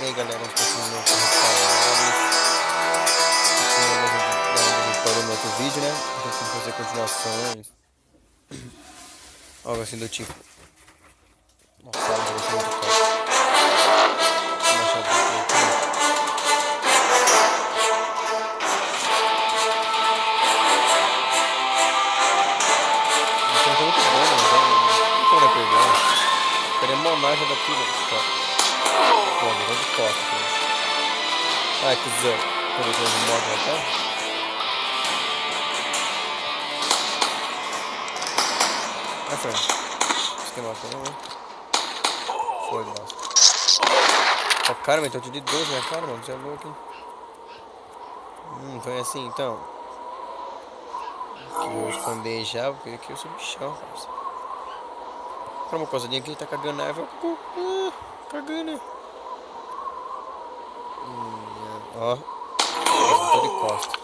E aí galera, nós continuamos com restauráveis. Da onde a gente parou no outro vídeo, né? A gente tem que fazer continuações. Algo assim do tipo. Nossa, ela vai ser muito top. Vou baixar um pouquinho aqui. Então tá muito bom, né? Não tem como perder. Queria monagem daqui, velho. Pô, eu vou de costa aqui. Ai, que zero. Tô deixando de moto até. Ah, foi. Esquema aqui, não, né? Foi, nossa. Ó, cara, mas tô de 12 na cara, mano. Você é louco, hein? Foi assim, então. Que eu vou esconder já, porque aqui eu sou bichão, parça. Pra uma coisinha aqui, tá cagando na erva. Cagando. Ó. Nossa, tô de costa.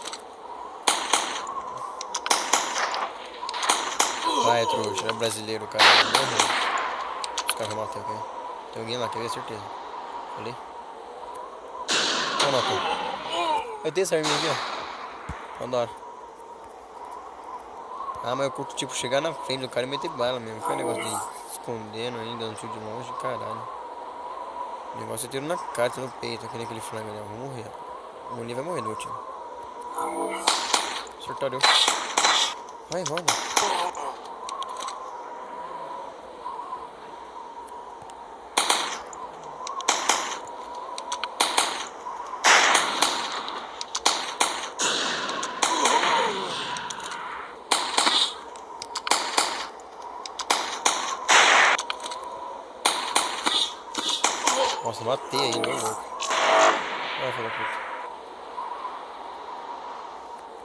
Vai, trouxa. É brasileiro, cara. Morreu. Os caras vão matar aqui. Tem alguém lá, quer ver? Certeza. Ali. Não matou. Eu tenho essa arminha aqui, ó. Adoro. Ah, mas eu curto, tipo, chegar na frente do cara e meter bala mesmo. Foi um negócio de escondendo ainda, dando tiro de longe, caralho. O negócio é tiro na cara, no peito, aquele frango ali, ó. Vou morrer. O Moni vai morrer no último. Acertaram eu. Vai, mano. Nossa, matei ainda, ô louco. Vai, filho da puta.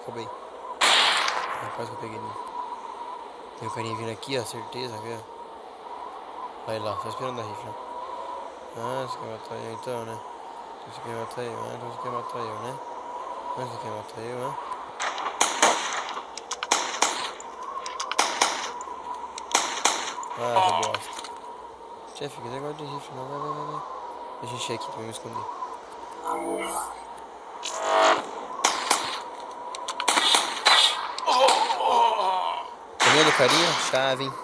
Roubei. Quase que eu peguei ele. Tem um carinha vindo aqui, ó, certeza, viu? Vai lá, só esperando a rifle. Ah, você quer matar eu então, né? Você quer matar eu, né? Você quer matar eu, né? Você quer matar eu, né? Ah, que bosta. Chefe, quiser guarda de rifle, não, vai. Deixa eu encher aqui pra me esconder. Comendo carinha, chave, hein?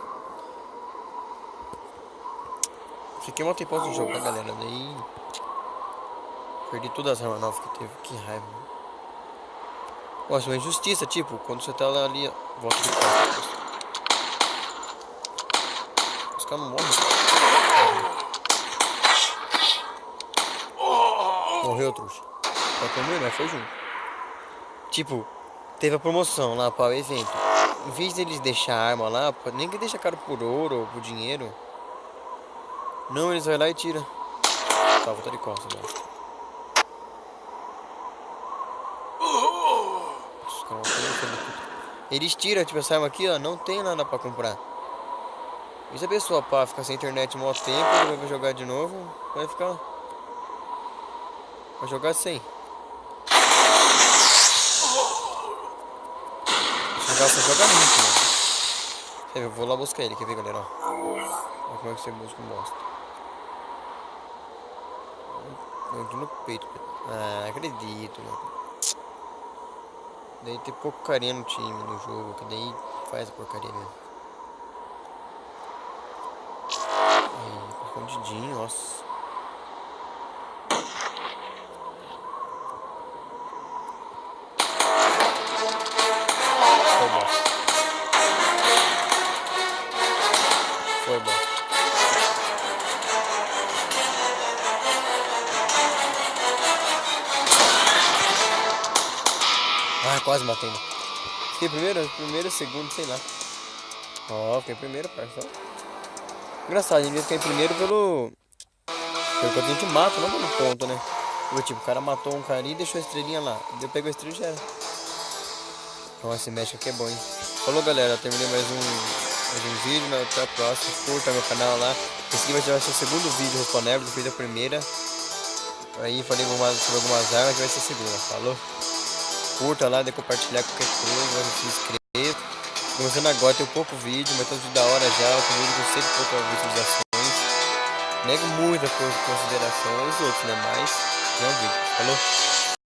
Fiquei um tempo no jogo, tá, galera? Daí perdi todas as armas novas que teve. Que raiva, mano. Nossa, uma injustiça, tipo, quando você tá lá ali, ó, volta de costas. Os caras não morrem. Morreu, trouxa. Só que morreu, mas foi junto. Tipo, teve a promoção lá para o evento. Em vez deles deixar a arma lá, nem que deixa caro por ouro ou por dinheiro. Não, eles vão lá e tiram. Tá, volta de costas, bosta. Eles tiram, tipo, essa arma aqui, ó, não tem nada pra comprar. E se a pessoa pá, ficar sem internet um maior tempo, ele vai jogar de novo, vai ficar... Vai jogar sem. Você joga muito, mano. Eu vou lá buscar ele, quer ver, galera? Ó. Olha como é que você busca um bosta. Eu no peito. Ah, acredito, mano. Daí tem pouco carinha no time, no jogo, que daí faz a porcaria mesmo. Aí, escondidinho, nossa. Foi bosta. Foi bosta. Ah, quase matei, né? Fiquei primeiro, segundo, sei lá. Ó, fiquei primeiro, parça. Engraçado, a gente devia ficar em primeiro pelo que a gente mata, não pelo ponto, né? Tipo, o cara matou um carinha e deixou a estrelinha lá. Eu pego a estrela e já era. Nossa, esse México aqui é bom, hein? Falou, galera. Terminei mais um vídeo, né? Até a próxima. Curta meu canal lá. Esse aqui vai ser o segundo vídeo respondendo. Eu fiz a primeira. Aí falei sobre algumas armas que vai ser a segunda. Falou? Curta lá, de compartilhar qualquer coisa. Se inscreva. Começando agora, tem pouco vídeo, mas tá tudo da hora já. Tem vídeo com 100 e poucas visualizações. nego muita consideração aos outros, né? Mas não digo. Falou?